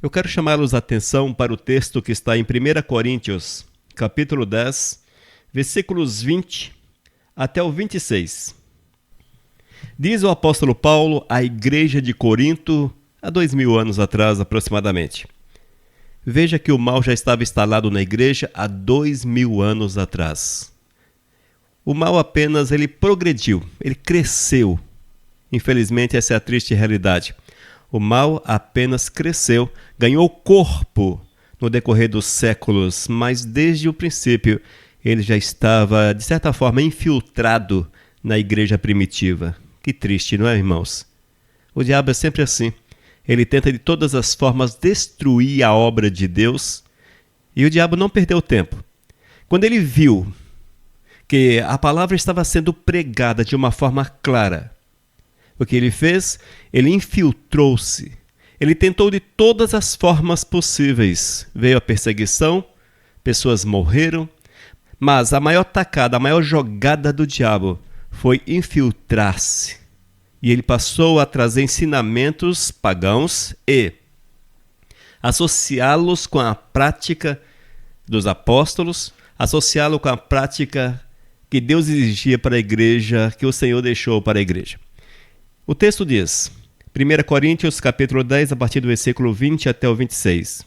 Eu quero chamá-los a atenção para o texto que está em 1 Coríntios, capítulo 10, versículos 20 até o 26. Diz o apóstolo Paulo à igreja de Corinto há 2000 anos atrás aproximadamente. Veja que o mal já estava instalado na igreja há 2000 anos atrás. O mal apenas ele progrediu, ele cresceu. Infelizmente essa é a triste realidade. O mal apenas cresceu, ganhou corpo no decorrer dos séculos, mas desde o princípio ele já estava, de certa forma, infiltrado na igreja primitiva. Que triste, não é, irmãos? O diabo é sempre assim. Ele tenta de todas as formas destruir a obra de Deus e o diabo não perdeu tempo. Quando ele viu que a palavra estava sendo pregada de uma forma clara, o que ele fez? Ele infiltrou-se. Ele tentou de todas as formas possíveis. Veio a perseguição, pessoas morreram, mas a maior tacada, a maior jogada do diabo foi infiltrar-se. E ele passou a trazer ensinamentos pagãos e associá-los com a prática dos apóstolos, associá-lo com a prática que Deus exigia para a igreja, que o Senhor deixou para a igreja. O texto diz, 1 Coríntios capítulo 10, a partir do versículo 20 até o 26.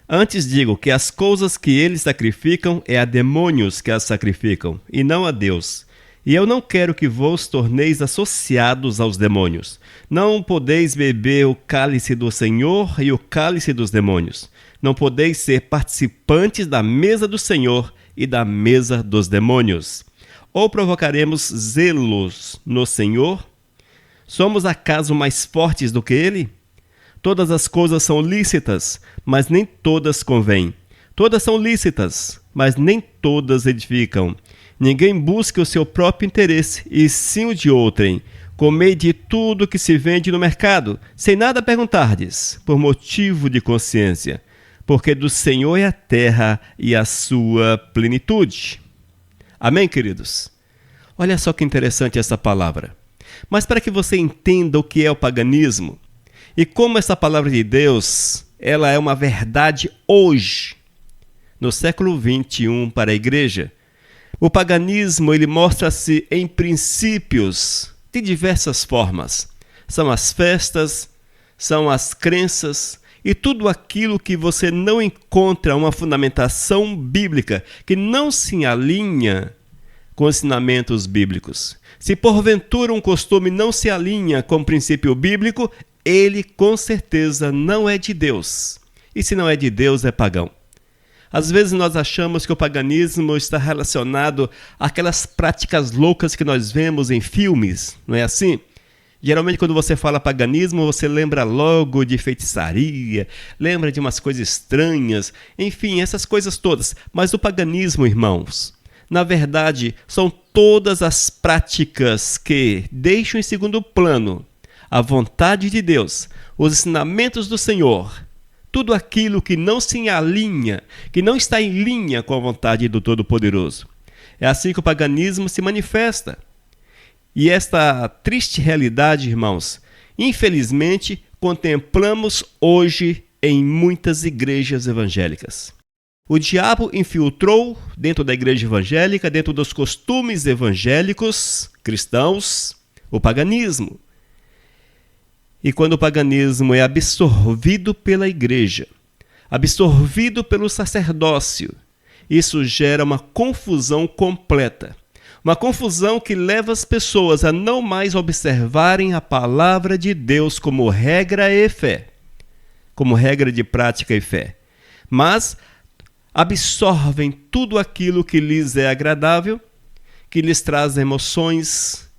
Antes digo que as coisas que eles sacrificam é a demônios que as sacrificam, e não a Deus. E eu não quero que vos torneis associados aos demônios. Não podeis beber o cálice do Senhor e o cálice dos demônios. Não podeis ser participantes da mesa do Senhor e da mesa dos demônios. Ou provocaremos zelos no Senhor? Somos acaso mais fortes do que ele? Todas as coisas são lícitas, mas nem todas convêm. Todas são lícitas, mas nem todas edificam. Ninguém busque o seu próprio interesse, e sim o de outrem. Comei de tudo que se vende no mercado, sem nada perguntardes, por motivo de consciência, porque do Senhor é a terra e a sua plenitude. Amém, queridos? Olha só que interessante essa palavra. Mas para que você entenda o que é o paganismo e como essa palavra de Deus ela é uma verdade hoje, no século 21 para a igreja, o paganismo ele mostra-se em princípios de diversas formas. São as festas, são as crenças e tudo aquilo que você não encontra uma fundamentação bíblica, que não se alinha com ensinamentos bíblicos. Se porventura um costume não se alinha com o princípio bíblico, ele com certeza não é de Deus. E se não é de Deus, é pagão. Às vezes nós achamos que o paganismo está relacionado àquelas práticas loucas que nós vemos em filmes, não é assim? Geralmente quando você fala paganismo, você lembra logo de feitiçaria, lembra de umas coisas estranhas, enfim, essas coisas todas. Mas o paganismo, irmãos, na verdade, são todas as práticas que deixam em segundo plano a vontade de Deus, os ensinamentos do Senhor, tudo aquilo que não se alinha, que não está em linha com a vontade do Todo-Poderoso. É assim que o paganismo se manifesta. E esta triste realidade, irmãos, infelizmente, contemplamos hoje em muitas igrejas evangélicas. O diabo infiltrou dentro da igreja evangélica, dentro dos costumes evangélicos cristãos, o paganismo. E quando o paganismo é absorvido pela igreja, absorvido pelo sacerdócio, isso gera uma confusão completa. Uma confusão que leva as pessoas a não mais observarem a palavra de Deus como regra e fé, como regra de prática e fé, mas absorvem tudo aquilo que lhes é agradável, que lhes traz emoções,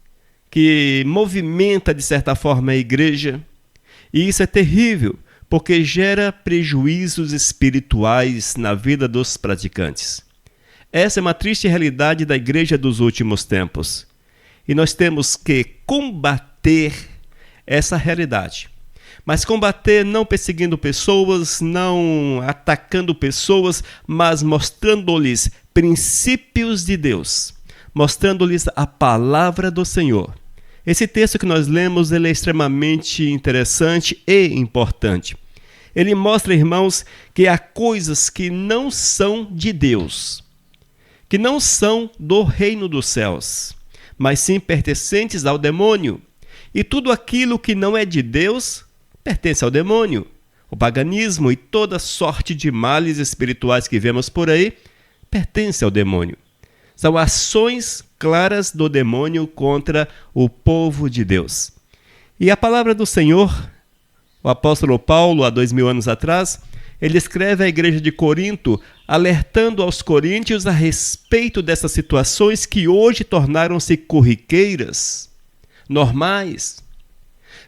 que movimenta de certa forma a igreja. E isso é terrível, porque gera prejuízos espirituais na vida dos praticantes. Essa é uma triste realidade da igreja dos últimos tempos. E nós temos que combater essa realidade. Mas combater não perseguindo pessoas, não atacando pessoas, mas mostrando-lhes princípios de Deus, mostrando-lhes a palavra do Senhor. Esse texto que nós lemos ele é extremamente interessante e importante. Ele mostra, irmãos, que há coisas que não são de Deus, que não são do reino dos céus, mas sim pertencentes ao demônio. E tudo aquilo que não é de Deus pertence ao demônio. O paganismo e toda sorte de males espirituais que vemos por aí pertence ao demônio. São ações claras do demônio contra o povo de Deus. E a palavra do Senhor, o apóstolo Paulo, há 2000 anos atrás, ele escreve à igreja de Corinto, alertando aos coríntios a respeito dessas situações que hoje tornaram-se corriqueiras, normais.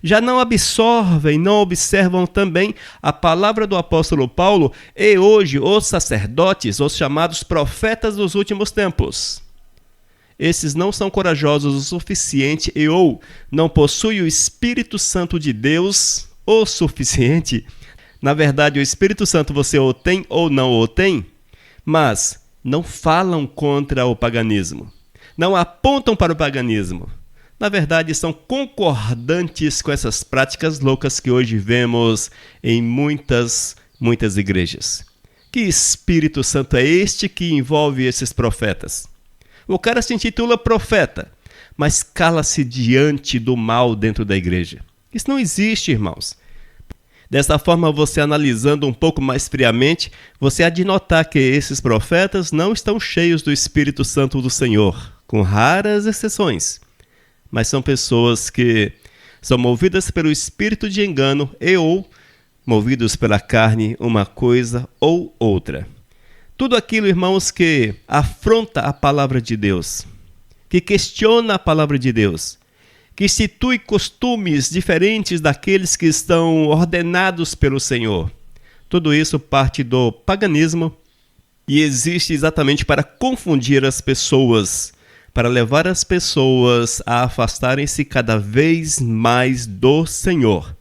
Já não absorvem, não observam também a palavra do apóstolo Paulo e hoje os sacerdotes, os chamados profetas dos últimos tempos. Esses não são corajosos o suficiente e ou não possuem o Espírito Santo de Deus o suficiente. Na verdade, o Espírito Santo você ou tem ou não o tem, mas não falam contra o paganismo, não apontam para o paganismo. Na verdade, são concordantes com essas práticas loucas que hoje vemos em muitas igrejas. Que Espírito Santo é este que envolve esses profetas? O cara se intitula profeta, mas cala-se diante do mal dentro da igreja. Isso não existe, irmãos. Dessa forma, você analisando um pouco mais friamente, você há de notar que esses profetas não estão cheios do Espírito Santo do Senhor, com raras exceções. Mas são pessoas que são movidas pelo espírito de engano e ou movidos pela carne, uma coisa ou outra. Tudo aquilo, irmãos, que afronta a palavra de Deus, que questiona a palavra de Deus, que institui costumes diferentes daqueles que estão ordenados pelo Senhor. Tudo isso parte do paganismo e existe exatamente para confundir as pessoas, para levar as pessoas a afastarem-se cada vez mais do Senhor.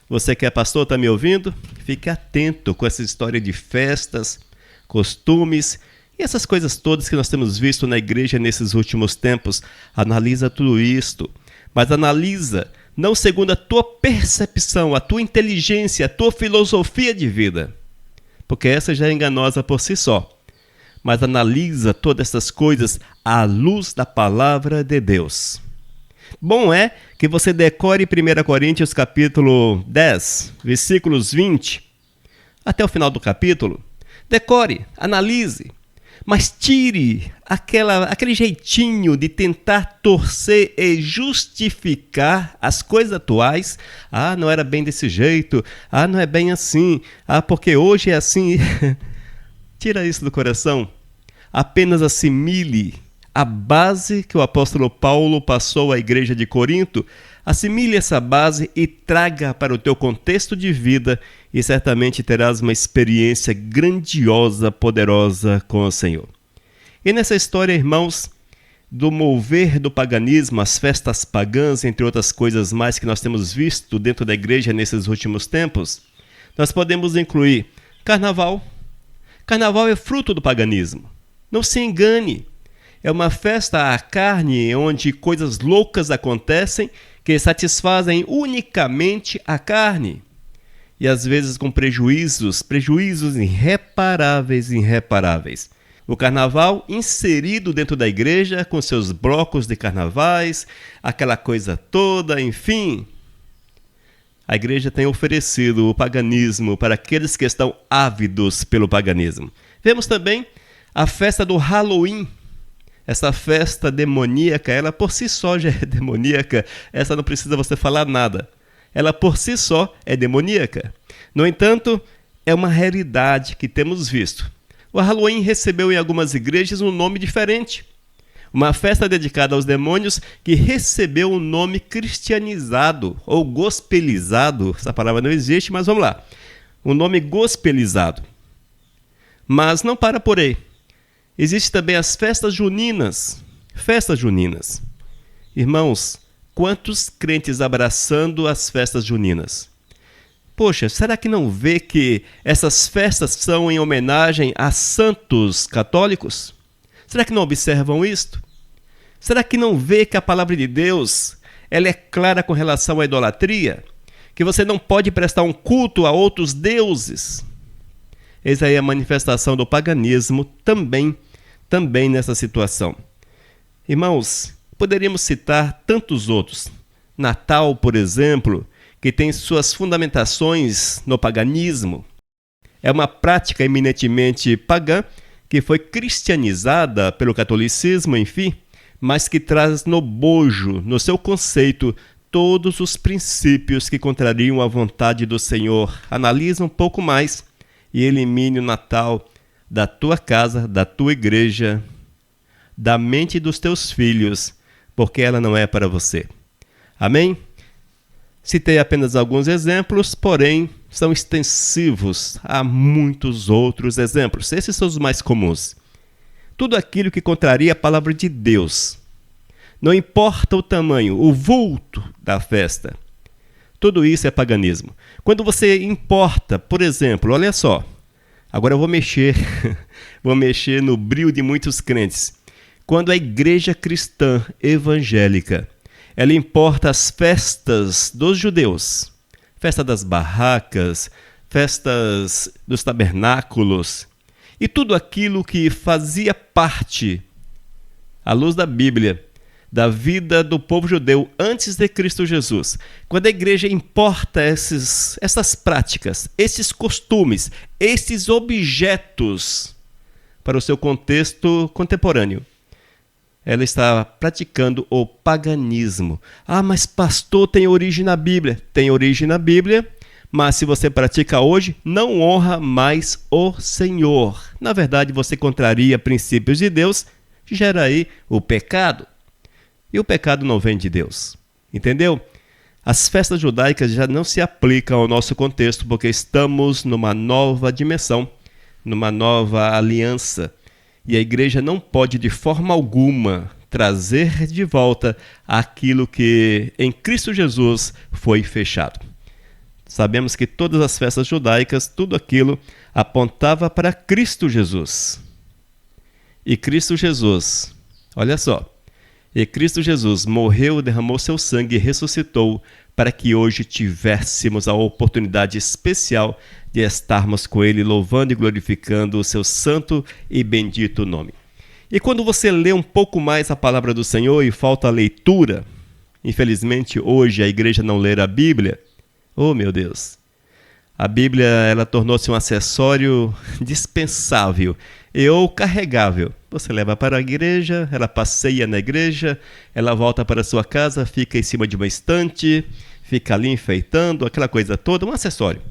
Você que é pastor, está me ouvindo? Fique atento com essa história de festas, costumes e essas coisas todas que nós temos visto na igreja nesses últimos tempos. Analisa tudo isto, mas analisa não segundo a tua percepção, a tua inteligência, a tua filosofia de vida, porque essa já é enganosa por si só. Mas analisa todas essas coisas à luz da palavra de Deus. Bom é que você decore 1 Coríntios capítulo 10, versículos 20, até o final do capítulo. Decore, analise, mas tire aquele jeitinho de tentar torcer e justificar as coisas atuais. Ah, não era bem desse jeito. Ah, não é bem assim. Ah, porque hoje é assim. Tira isso do coração. Apenas assimile a base que o apóstolo Paulo passou à igreja de Corinto. Assimile essa base e traga para o teu contexto de vida e certamente terás uma experiência grandiosa, poderosa com o Senhor. E nessa história, irmãos, do mover do paganismo, as festas pagãs, entre outras coisas mais que nós temos visto dentro da igreja nesses últimos tempos, nós podemos incluir carnaval. Carnaval é fruto do paganismo. Não se engane. É uma festa à carne onde coisas loucas acontecem que satisfazem unicamente a carne. E às vezes com prejuízos irreparáveis. O carnaval inserido dentro da igreja com seus blocos de carnavais, aquela coisa toda, enfim. A igreja tem oferecido o paganismo para aqueles que estão ávidos pelo paganismo. Vemos também a festa do Halloween. Essa festa demoníaca, ela por si só já é demoníaca. Essa não precisa você falar nada. Ela por si só é demoníaca. No entanto, é uma realidade que temos visto. O Halloween recebeu em algumas igrejas um nome diferente. Uma festa dedicada aos demônios que recebeu um nome cristianizado ou gospelizado. Essa palavra não existe, mas vamos lá. Um nome gospelizado. Mas não para por aí. Existem também as festas juninas. Festas juninas. Irmãos, quantos crentes abraçando as festas juninas? Poxa, será que não vê que essas festas são em homenagem a santos católicos? Será que não observam isto? Será que não vê que a palavra de Deus ela é clara com relação à idolatria? que você não pode prestar um culto a outros deuses. Eis aí a manifestação do paganismo também nessa situação. Irmãos, poderíamos citar tantos outros. Natal, por exemplo, que tem suas fundamentações no paganismo. É uma prática eminentemente pagã que foi cristianizada pelo catolicismo, enfim, mas que traz no bojo, no seu conceito, todos os princípios que contrariam a vontade do Senhor. Analise um pouco mais e elimine o Natal da tua casa, da tua igreja, da mente dos teus filhos, porque ela não é para você. Amém? Citei apenas alguns exemplos, porém são extensivos. Há muitos outros exemplos. Esses são os mais comuns. Tudo aquilo que contraria a palavra de Deus. Não importa o tamanho, o vulto da festa. Tudo isso é paganismo. Quando você importa, por exemplo, olha só. Agora eu vou mexer no brio de muitos crentes. Quando a igreja cristã evangélica, ela importa as festas dos judeus, festa das barracas, festas dos tabernáculos, e tudo aquilo que fazia parte, à luz da Bíblia, da vida do povo judeu antes de Cristo Jesus. Quando a igreja importa essas práticas, esses costumes, esses objetos para o seu contexto contemporâneo, ela está praticando o paganismo. Ah, mas pastor, tem origem na Bíblia. Tem origem na Bíblia, mas se você pratica hoje, não honra mais o Senhor. Na verdade, você contraria princípios de Deus, gera aí o pecado. E o pecado não vem de Deus. Entendeu? As festas judaicas já não se aplicam ao nosso contexto, porque estamos numa nova dimensão, numa nova aliança. E a igreja não pode, de forma alguma, trazer de volta aquilo que em Cristo Jesus foi fechado. Sabemos que todas as festas judaicas, tudo aquilo apontava para Cristo Jesus. E Cristo Jesus, olha só, e Cristo Jesus morreu, derramou seu sangue e ressuscitou para que hoje tivéssemos a oportunidade especial de estarmos com Ele, louvando e glorificando o seu santo e bendito nome. E quando você lê um pouco mais a palavra do Senhor e falta a leitura, infelizmente hoje a igreja não lê a Bíblia, oh meu Deus, a Bíblia ela tornou-se um acessório dispensável ou carregável. Você leva para a igreja, ela passeia na igreja, ela volta para a sua casa, fica em cima de uma estante, fica ali enfeitando, aquela coisa toda, um acessório.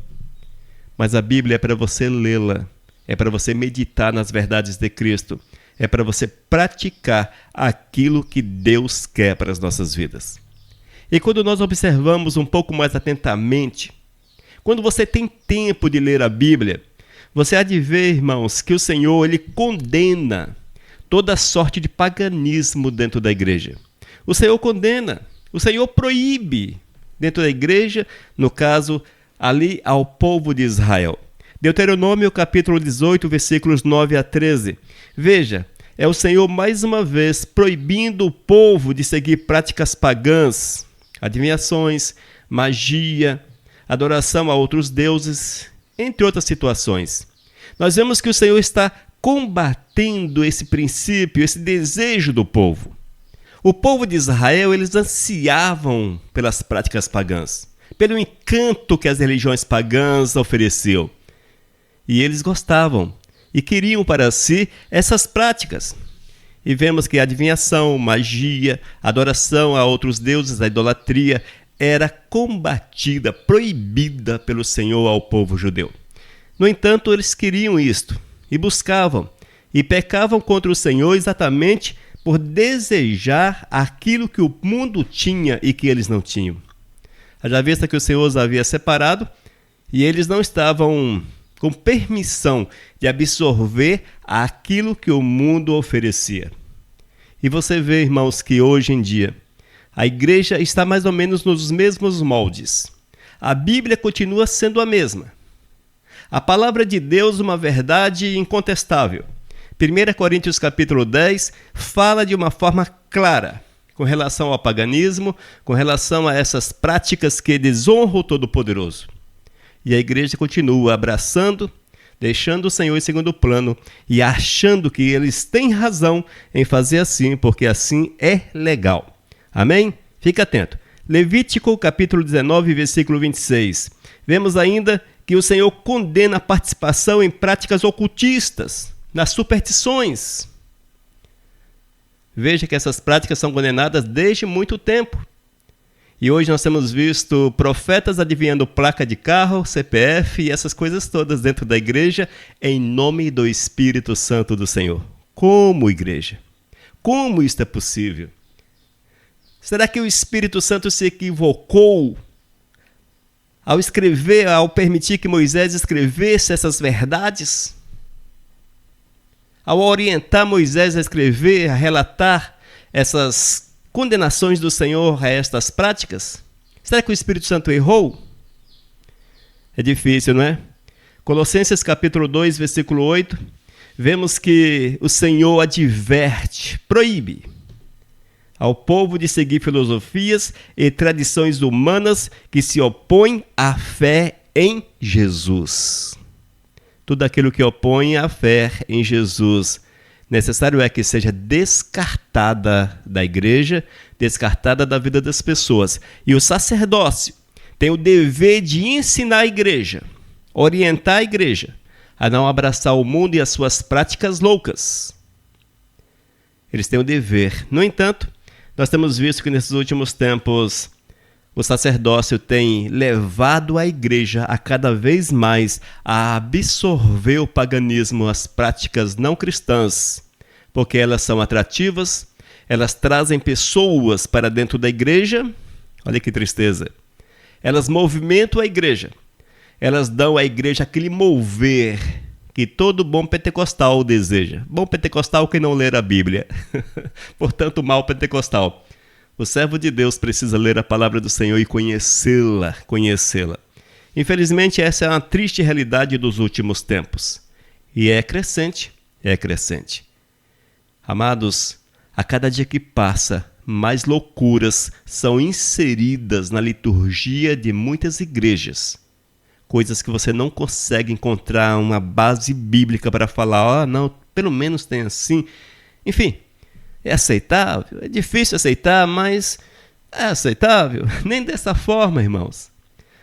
Mas a Bíblia é para você lê-la, é para você meditar nas verdades de Cristo, é para você praticar aquilo que Deus quer para as nossas vidas. E quando nós observamos um pouco mais atentamente, quando você tem tempo de ler a Bíblia, você há de ver, irmãos, que o Senhor ele condena toda sorte de paganismo dentro da igreja. O Senhor condena, o Senhor proíbe dentro da igreja, no caso, ali ao povo de Israel. Deuteronômio capítulo 18, versículos 9 a 13. Veja, é o Senhor mais uma vez proibindo o povo de seguir práticas pagãs, adivinhações, magia, adoração a outros deuses, entre outras situações. Nós vemos que o Senhor está combatendo esse princípio, esse desejo do povo. O povo de Israel, eles ansiavam pelas práticas pagãs, pelo encanto que as religiões pagãs ofereciam. E eles gostavam e queriam para si essas práticas. E vemos que a adivinhação, magia, adoração a outros deuses, a idolatria, era combatida, proibida pelo Senhor ao povo judeu. No entanto, eles queriam isto e buscavam e pecavam contra o Senhor exatamente por desejar aquilo que o mundo tinha e que eles não tinham. Haja vista que o Senhor os havia separado e eles não estavam com permissão de absorver aquilo que o mundo oferecia. E você vê, irmãos, que hoje em dia a igreja está mais ou menos nos mesmos moldes. A Bíblia continua sendo a mesma. A palavra de Deus, uma verdade incontestável. 1 Coríntios capítulo 10 fala de uma forma clara, com relação ao paganismo, com relação a essas práticas que desonram o Todo-Poderoso. E a igreja continua abraçando, deixando o Senhor em segundo plano e achando que eles têm razão em fazer assim, porque assim é legal. Amém? Fica atento. Levítico capítulo 19, versículo 26. Vemos ainda que o Senhor condena a participação em práticas ocultistas, nas superstições. Veja que essas práticas são condenadas desde muito tempo. E hoje nós temos visto profetas adivinhando placa de carro, CPF e essas coisas todas dentro da igreja, em nome do Espírito Santo do Senhor. Como igreja? Como isto é possível? Será que o Espírito Santo se equivocou ao permitir que Moisés escrevesse essas verdades? Ao orientar Moisés a escrever, a relatar essas condenações do Senhor a estas práticas? Será que o Espírito Santo errou? É difícil, não é? Colossenses capítulo 2, versículo 8, vemos que o Senhor adverte, proíbe ao povo de seguir filosofias e tradições humanas que se opõem à fé em Jesus. Tudo aquilo que opõe à fé em Jesus, necessário é que seja descartada da igreja, descartada da vida das pessoas. E o sacerdócio tem o dever de ensinar a igreja, orientar a igreja a não abraçar o mundo e as suas práticas loucas. Eles têm o dever. No entanto, nós temos visto que nesses últimos tempos o sacerdócio tem levado a igreja a cada vez mais a absorver o paganismo, as práticas não cristãs, porque elas são atrativas, elas trazem pessoas para dentro da igreja. Olha que tristeza. Elas movimentam a igreja, elas dão à igreja aquele mover que todo bom pentecostal deseja. Bom pentecostal que não ler a Bíblia, portanto, mal pentecostal. O servo de Deus precisa ler a palavra do Senhor e conhecê-la. Infelizmente, essa é uma triste realidade dos últimos tempos. E é crescente. Amados, a cada dia que passa, mais loucuras são inseridas na liturgia de muitas igrejas. Coisas que você não consegue encontrar uma base bíblica para falar, não, pelo menos tem assim. Enfim, é aceitável? É difícil aceitar, mas é aceitável. Nem dessa forma, irmãos.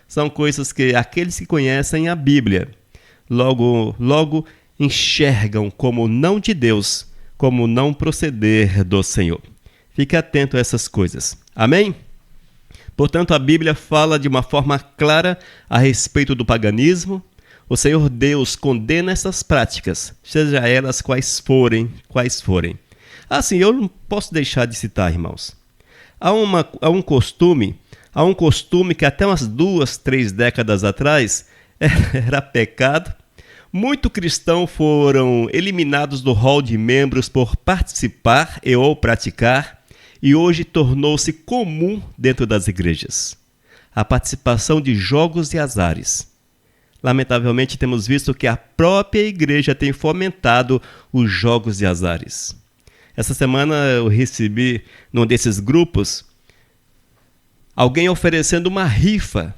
São coisas que aqueles que conhecem a Bíblia logo enxergam como não de Deus, como não proceder do Senhor. Fique atento a essas coisas. Amém? Portanto, a Bíblia fala de uma forma clara a respeito do paganismo. O Senhor Deus condena essas práticas, seja elas quais forem. Assim, eu não posso deixar de citar, irmãos. Há um costume que até umas 2, 3 décadas atrás era pecado. Muitos cristãos foram eliminados do hall de membros por participar ou praticar, e hoje tornou-se comum dentro das igrejas a participação de jogos de azares. Lamentavelmente, temos visto que a própria igreja tem fomentado os jogos de azares. Essa semana eu recebi, num desses grupos, alguém oferecendo uma rifa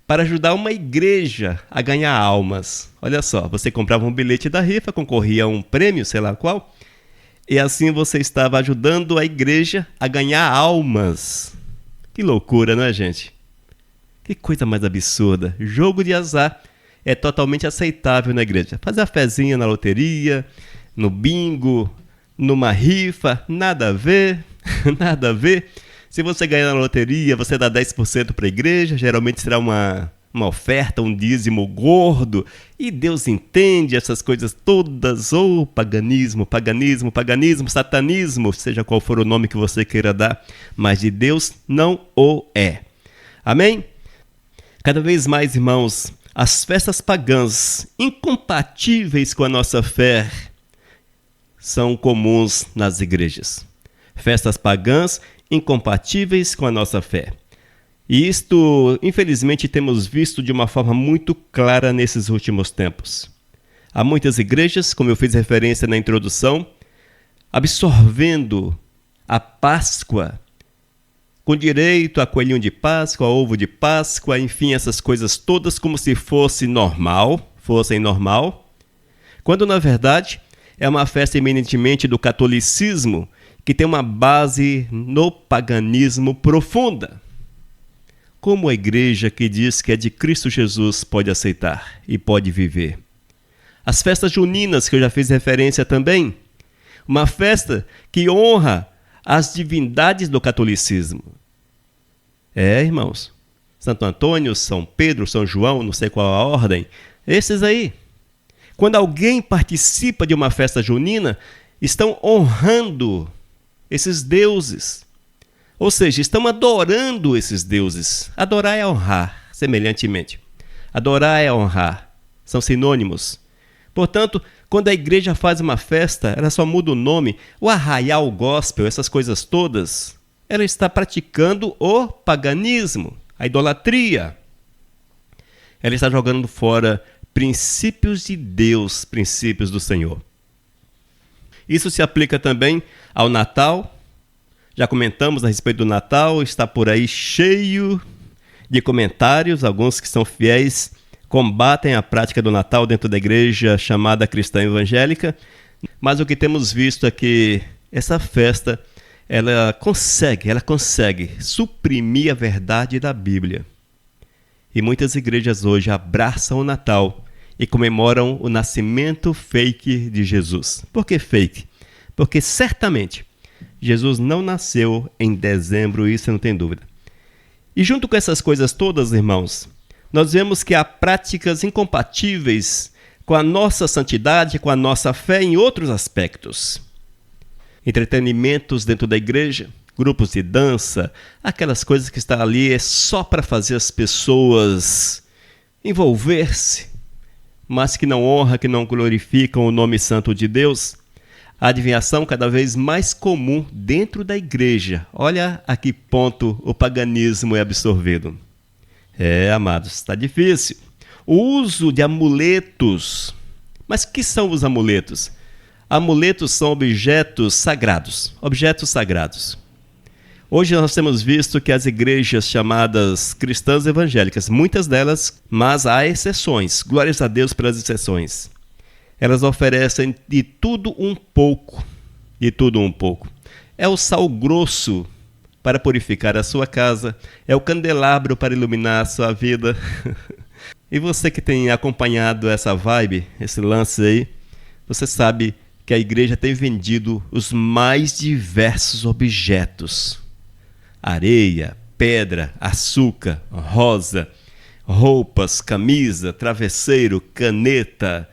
para ajudar uma igreja a ganhar almas. Olha só, você comprava um bilhete da rifa, concorria a um prêmio, sei lá qual, e assim você estava ajudando a igreja a ganhar almas. Que loucura, não é, gente? Que coisa mais absurda. Jogo de azar é totalmente aceitável na igreja. Fazer a fezinha na loteria, no bingo, numa rifa, nada a ver. Se você ganhar na loteria, você dá 10% para a igreja, geralmente será uma oferta, um dízimo gordo, e Deus entende essas coisas todas, paganismo, satanismo, seja qual for o nome que você queira dar, mas de Deus não o é. Amém? Cada vez mais, irmãos, as festas pagãs incompatíveis com a nossa fé são comuns nas igrejas. Festas pagãs incompatíveis com a nossa fé. E isto, infelizmente, temos visto de uma forma muito clara nesses últimos tempos. Há muitas igrejas, como eu fiz referência na introdução, absorvendo a Páscoa, com direito a coelhinho de Páscoa, a ovo de Páscoa, enfim, essas coisas todas como se fossem normal, quando na verdade é uma festa eminentemente do catolicismo que tem uma base no paganismo profunda. Como a igreja que diz que é de Cristo Jesus pode aceitar e pode viver? As festas juninas, que eu já fiz referência também, uma festa que honra as divindades do catolicismo. Irmãos, Santo Antônio, São Pedro, São João, não sei qual a ordem, esses aí. Quando alguém participa de uma festa junina, estão honrando esses deuses. Ou seja, estão adorando esses deuses. Adorar é honrar, semelhantemente. Adorar é honrar. São sinônimos. Portanto, quando a igreja faz uma festa, ela só muda o nome, o arraial gospel, essas coisas todas, ela está praticando o paganismo, a idolatria. Ela está jogando fora princípios de Deus, princípios do Senhor. Isso se aplica também ao Natal. Já comentamos a respeito do Natal, está por aí cheio de comentários. Alguns que são fiéis combatem a prática do Natal dentro da igreja chamada cristã evangélica. Mas o que temos visto é que essa festa ela consegue suprimir a verdade da Bíblia. E muitas igrejas hoje abraçam o Natal e comemoram o nascimento fake de Jesus. Por que fake? Porque certamente Jesus não nasceu em dezembro, isso não tem dúvida. E junto com essas coisas todas, irmãos, nós vemos que há práticas incompatíveis com a nossa santidade, com a nossa fé em outros aspectos. Entretenimentos dentro da igreja, grupos de dança, aquelas coisas que estão ali é só para fazer as pessoas envolver-se, mas que não honram, que não glorificam o nome santo de Deus. A adivinhação cada vez mais comum dentro da igreja. Olha a que ponto o paganismo é absorvido. Amados, está difícil. O uso de amuletos. Mas o que são os amuletos? Amuletos são objetos sagrados. Objetos sagrados. Hoje nós temos visto que as igrejas chamadas cristãs evangélicas, muitas delas, mas há exceções. Glórias a Deus pelas exceções. Elas oferecem de tudo um pouco. De tudo um pouco. É o sal grosso para purificar a sua casa. É o candelabro para iluminar a sua vida. E você que tem acompanhado essa vibe, esse lance aí, você sabe que a igreja tem vendido os mais diversos objetos. Areia, pedra, açúcar, rosa, roupas, camisa, travesseiro, caneta,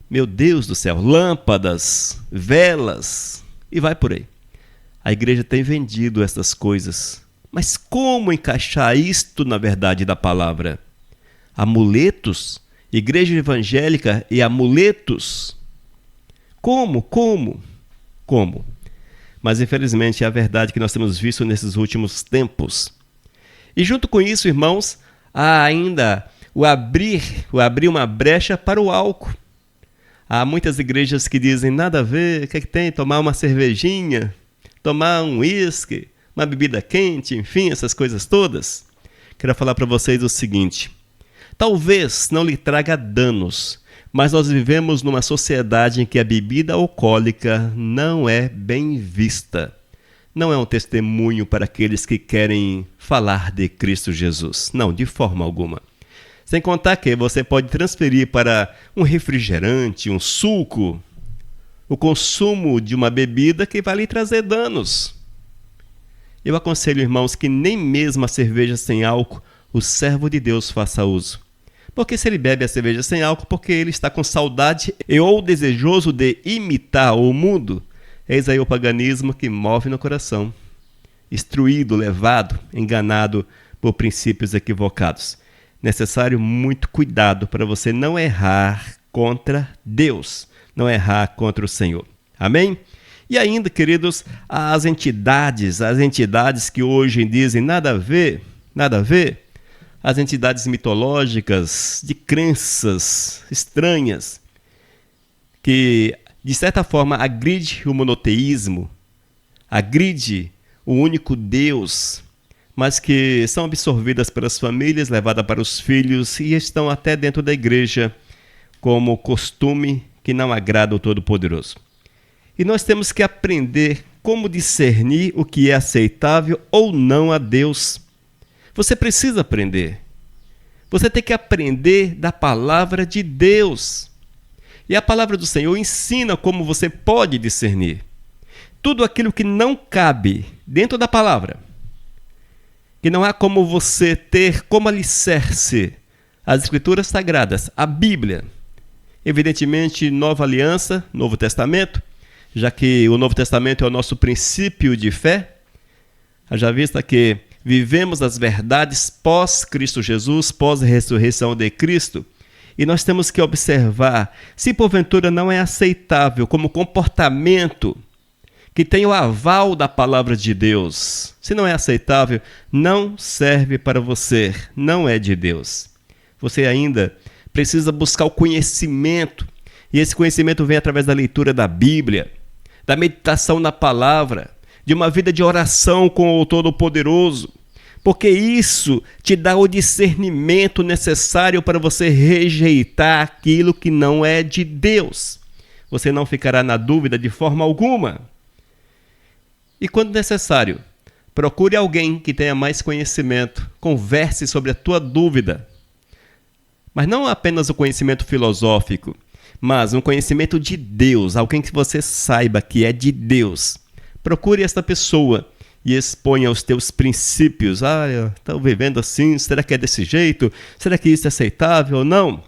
meu Deus do céu, lâmpadas, velas, e vai por aí. A igreja tem vendido essas coisas. Mas como encaixar isto na verdade da palavra? Amuletos? Igreja evangélica e amuletos? Como? Mas infelizmente é a verdade que nós temos visto nesses últimos tempos. E junto com isso, irmãos, há ainda o abrir uma brecha para o álcool. Há muitas igrejas que dizem nada a ver, o que é que tem? Tomar uma cervejinha, tomar um uísque, uma bebida quente, enfim, essas coisas todas. Quero falar para vocês o seguinte, talvez não lhe traga danos, mas nós vivemos numa sociedade em que a bebida alcoólica não é bem vista. Não é um testemunho para aqueles que querem falar de Cristo Jesus. Não, de forma alguma. Sem contar que você pode transferir para um refrigerante, um suco, o consumo de uma bebida que vai lhe trazer danos. Eu aconselho, irmãos, que nem mesmo a cerveja sem álcool o servo de Deus faça uso. Porque se ele bebe a cerveja sem álcool, porque ele está com saudade ou desejoso de imitar o mundo, eis aí o paganismo que move no coração. Instruído, levado, enganado por princípios equivocados. Necessário muito cuidado para você não errar contra Deus, não errar contra o Senhor. Amém? E ainda, queridos, as entidades que hoje dizem nada a ver, as entidades mitológicas de crenças estranhas que de certa forma, agride o monoteísmo, agride o único Deus, mas que são absorvidas pelas famílias, levadas para os filhos e estão até dentro da igreja como costume que não agrada ao Todo-Poderoso. E nós temos que aprender como discernir o que é aceitável ou não a Deus. Você precisa aprender. Você tem que aprender da palavra de Deus. E a palavra do Senhor ensina como você pode discernir tudo aquilo que não cabe dentro da palavra, que não há como você ter como alicerce as Escrituras Sagradas, a Bíblia. Evidentemente, Nova Aliança, Novo Testamento, já que o Novo Testamento é o nosso princípio de fé, haja vista que vivemos as verdades pós-Cristo Jesus, pós-ressurreição de Cristo, e nós temos que observar se porventura não é aceitável como comportamento que tem o aval da palavra de Deus. Se não é aceitável, não serve para você, não é de Deus. Você ainda precisa buscar o conhecimento, e esse conhecimento vem através da leitura da Bíblia, da meditação na palavra, de uma vida de oração com o Todo-Poderoso, porque isso te dá o discernimento necessário para você rejeitar aquilo que não é de Deus. Você não ficará na dúvida de forma alguma. E quando necessário, procure alguém que tenha mais conhecimento, converse sobre a tua dúvida. Mas não apenas o conhecimento filosófico, mas um conhecimento de Deus, alguém que você saiba que é de Deus. Procure esta pessoa e exponha os teus princípios. Eu estou vivendo assim, será que é desse jeito? Será que isso é aceitável ou não?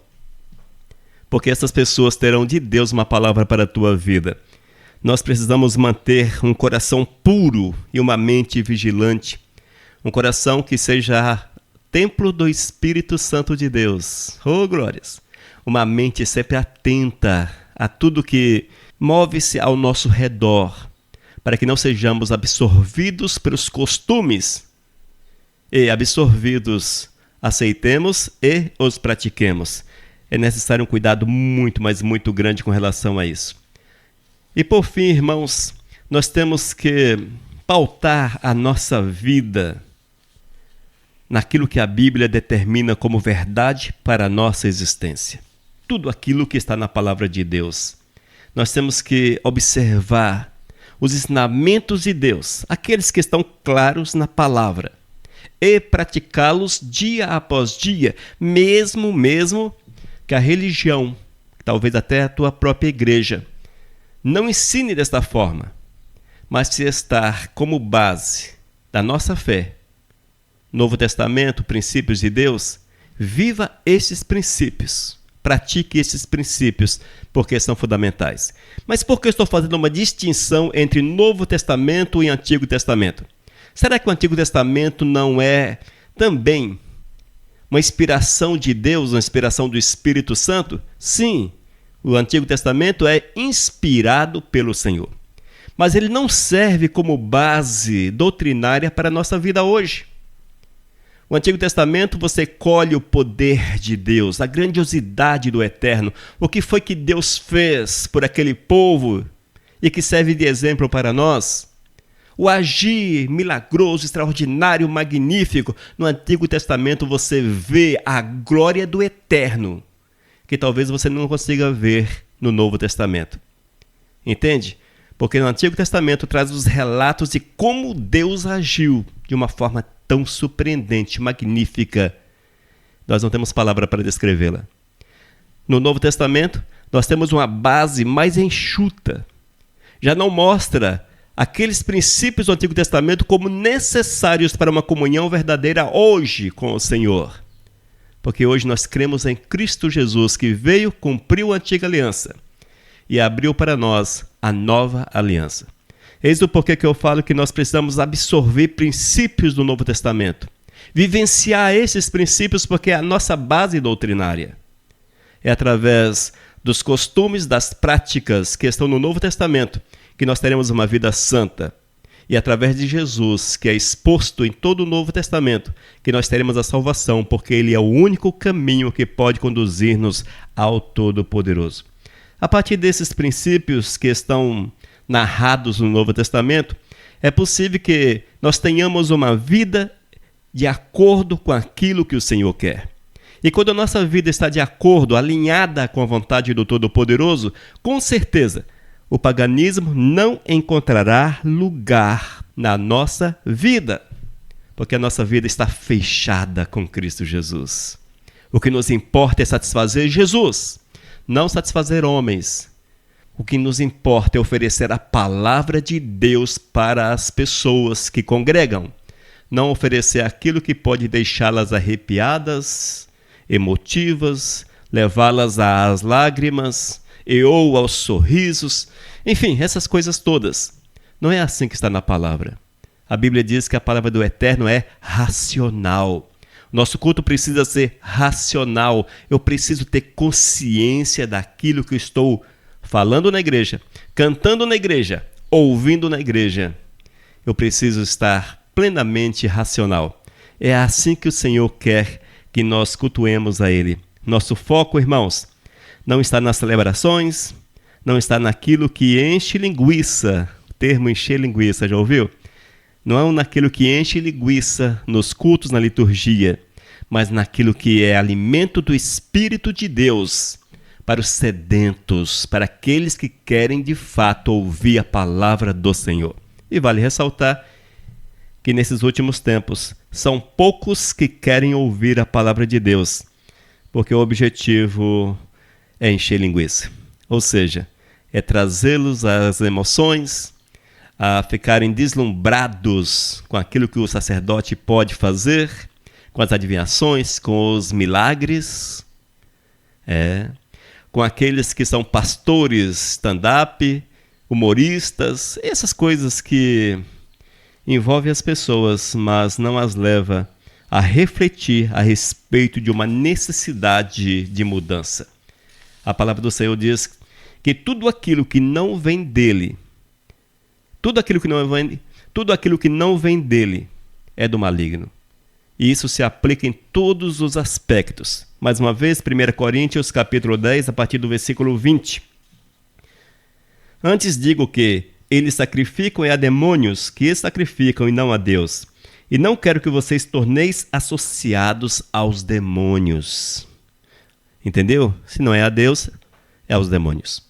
Porque essas pessoas terão de Deus uma palavra para a tua vida. Nós precisamos manter um coração puro e uma mente vigilante. Um coração que seja templo do Espírito Santo de Deus. Oh, glórias! Uma mente sempre atenta a tudo que move-se ao nosso redor, para que não sejamos absorvidos pelos costumes e absorvidos, aceitemos e os pratiquemos. É necessário um cuidado muito, mas muito grande com relação a isso. E por fim, irmãos, nós temos que pautar a nossa vida naquilo que a Bíblia determina como verdade para a nossa existência. Tudo aquilo que está na palavra de Deus. Nós temos que observar os ensinamentos de Deus, aqueles que estão claros na palavra, e praticá-los dia após dia, mesmo que a religião, talvez até a tua própria igreja, não ensine desta forma, mas se estar como base da nossa fé, Novo Testamento, princípios de Deus, viva esses princípios. Pratique esses princípios, porque são fundamentais. Mas por que eu estou fazendo uma distinção entre Novo Testamento e Antigo Testamento? Será que o Antigo Testamento não é também uma inspiração de Deus, uma inspiração do Espírito Santo? Sim, o Antigo Testamento é inspirado pelo Senhor. Mas ele não serve como base doutrinária para a nossa vida hoje. No Antigo Testamento você colhe o poder de Deus, a grandiosidade do Eterno, o que foi que Deus fez por aquele povo e que serve de exemplo para nós. O agir milagroso, extraordinário, magnífico. No Antigo Testamento você vê a glória do Eterno, que talvez você não consiga ver no Novo Testamento. Entende? Porque no Antigo Testamento traz os relatos de como Deus agiu de uma forma tão surpreendente, magnífica. Nós não temos palavra para descrevê-la. No Novo Testamento, nós temos uma base mais enxuta. Já não mostra aqueles princípios do Antigo Testamento como necessários para uma comunhão verdadeira hoje com o Senhor. Porque hoje nós cremos em Cristo Jesus, que veio, cumpriu a antiga aliança e abriu para nós a nova aliança. Eis o porquê que eu falo que nós precisamos absorver princípios do Novo Testamento. Vivenciar esses princípios porque é a nossa base doutrinária. É através dos costumes, das práticas que estão no Novo Testamento que nós teremos uma vida santa. E através de Jesus, que é exposto em todo o Novo Testamento, que nós teremos a salvação, porque Ele é o único caminho que pode conduzir-nos ao Todo-Poderoso. A partir desses princípios que estão narrados no Novo Testamento, é possível que nós tenhamos uma vida de acordo com aquilo que o Senhor quer. E quando a nossa vida está de acordo, alinhada com a vontade do Todo-Poderoso, com certeza, o paganismo não encontrará lugar na nossa vida, porque a nossa vida está fechada com Cristo Jesus. O que nos importa é satisfazer Jesus, não satisfazer homens. O que nos importa é oferecer a palavra de Deus para as pessoas que congregam, não oferecer aquilo que pode deixá-las arrepiadas, emotivas, levá-las às lágrimas ou aos sorrisos, enfim, essas coisas todas. Não é assim que está na palavra. A Bíblia diz que a palavra do Eterno é racional. Nosso culto precisa ser racional. Eu preciso ter consciência daquilo que estou falando na igreja, cantando na igreja, ouvindo na igreja. Eu preciso estar plenamente racional. É assim que o Senhor quer que nós cultuemos a Ele. Nosso foco, irmãos, não está nas celebrações, não está naquilo que enche linguiça. O termo encher linguiça, já ouviu? Não é naquilo que enche linguiça nos cultos, na liturgia, mas naquilo que é alimento do Espírito de Deus para os sedentos, para aqueles que querem de fato ouvir a palavra do Senhor. E vale ressaltar que nesses últimos tempos são poucos que querem ouvir a palavra de Deus, porque o objetivo é encher linguiça, ou seja, é trazê-los às emoções, a ficarem deslumbrados com aquilo que o sacerdote pode fazer, com as adivinhações, com os milagres, com aqueles que são pastores stand-up, humoristas, essas coisas que envolvem as pessoas, mas não as leva a refletir a respeito de uma necessidade de mudança. A palavra do Senhor diz que tudo aquilo que não vem dele, tudo aquilo que não vem dele é do maligno. E isso se aplica em todos os aspectos. Mais uma vez, 1 Coríntios capítulo 10, a partir do versículo 20. Antes digo que eles sacrificam a demônios que sacrificam e não a Deus. E não quero que vocês torneis associados aos demônios. Entendeu? Se não é a Deus, é aos demônios.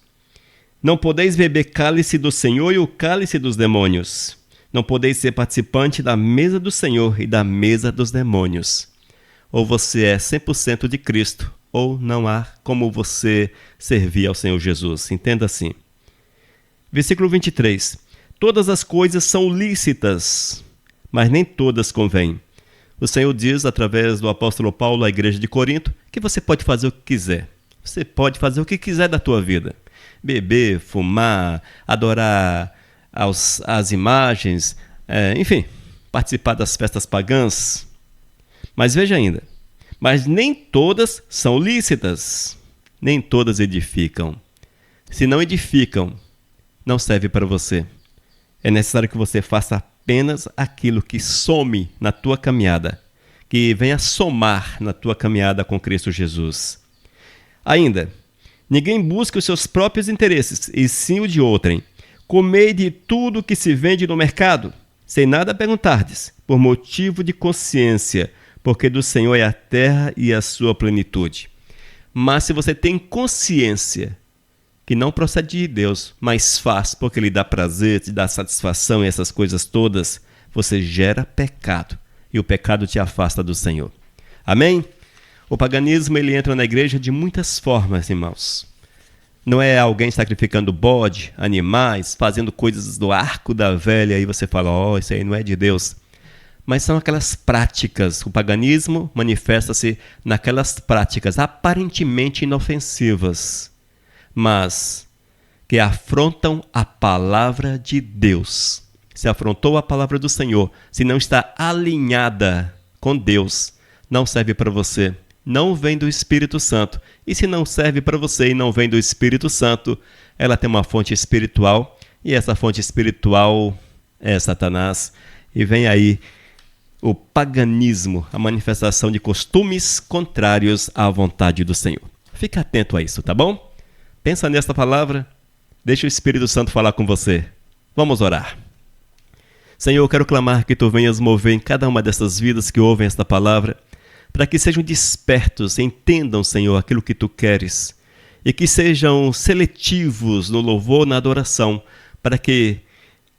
Não podeis beber cálice do Senhor e o cálice dos demônios. Não podeis ser participante da mesa do Senhor e da mesa dos demônios. Ou você é 100% de Cristo, ou não há como você servir ao Senhor Jesus. Entenda assim. Versículo 23. Todas as coisas são lícitas, mas nem todas convêm. O Senhor diz, através do apóstolo Paulo à igreja de Corinto, que você pode fazer o que quiser. Você pode fazer o que quiser da tua vida. Beber, fumar, adorar as imagens, enfim, participar das festas pagãs. Mas veja ainda, mas nem todas são lícitas, nem todas edificam. Se não edificam, não serve para você. É necessário que você faça apenas aquilo que some na tua caminhada, que venha somar na tua caminhada com Cristo Jesus. Ainda, ninguém busca os seus próprios interesses, e sim o de outrem. Comei de tudo que se vende no mercado, sem nada perguntardes, por motivo de consciência, porque do Senhor é a terra e a sua plenitude. Mas se você tem consciência que não procede de Deus, mas faz porque lhe dá prazer, te dá satisfação e essas coisas todas, você gera pecado, e o pecado te afasta do Senhor. Amém? O paganismo ele entra na igreja de muitas formas, irmãos. Não é alguém sacrificando bode, animais, fazendo coisas do arco da velha, e você fala, isso aí não é de Deus. Mas são aquelas práticas. O paganismo manifesta-se naquelas práticas aparentemente inofensivas, mas que afrontam a palavra de Deus. Se afrontou a palavra do Senhor, se não está alinhada com Deus, não serve para você. Não vem do Espírito Santo. E se não serve para você e não vem do Espírito Santo, ela tem uma fonte espiritual, e essa fonte espiritual é Satanás. E vem aí o paganismo, a manifestação de costumes contrários à vontade do Senhor. Fique atento a isso, tá bom? Pensa nesta palavra, deixa o Espírito Santo falar com você. Vamos orar. Senhor, eu quero clamar que Tu venhas mover em cada uma dessas vidas que ouvem esta palavra, para que sejam despertos, entendam, Senhor, aquilo que Tu queres, e que sejam seletivos no louvor, na adoração, para que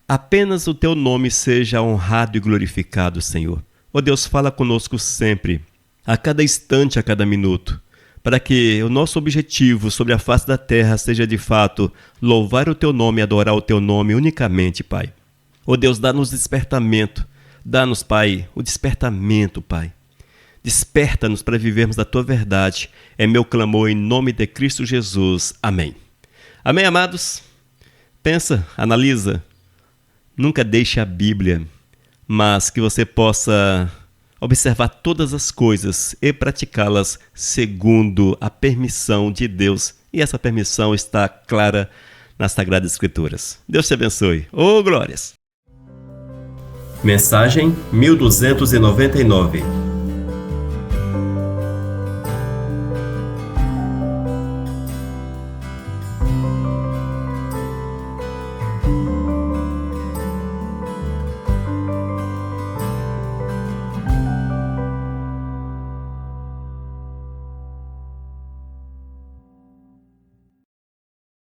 apenas o Teu nome seja honrado e glorificado, Senhor. Ó Deus, fala conosco sempre, a cada instante, a cada minuto, para que o nosso objetivo sobre a face da terra seja de fato louvar o Teu nome e adorar o Teu nome unicamente, Pai. Ó Deus, dá-nos despertamento, dá-nos, Pai, o despertamento, Pai. Desperta-nos para vivermos da Tua verdade. É meu clamor em nome de Cristo Jesus. Amém. Amém, amados? Pensa, analisa. Nunca deixe a Bíblia, mas que você possa observar todas as coisas e praticá-las segundo a permissão de Deus. E essa permissão está clara nas Sagradas Escrituras. Deus te abençoe. Glórias! Mensagem 1299.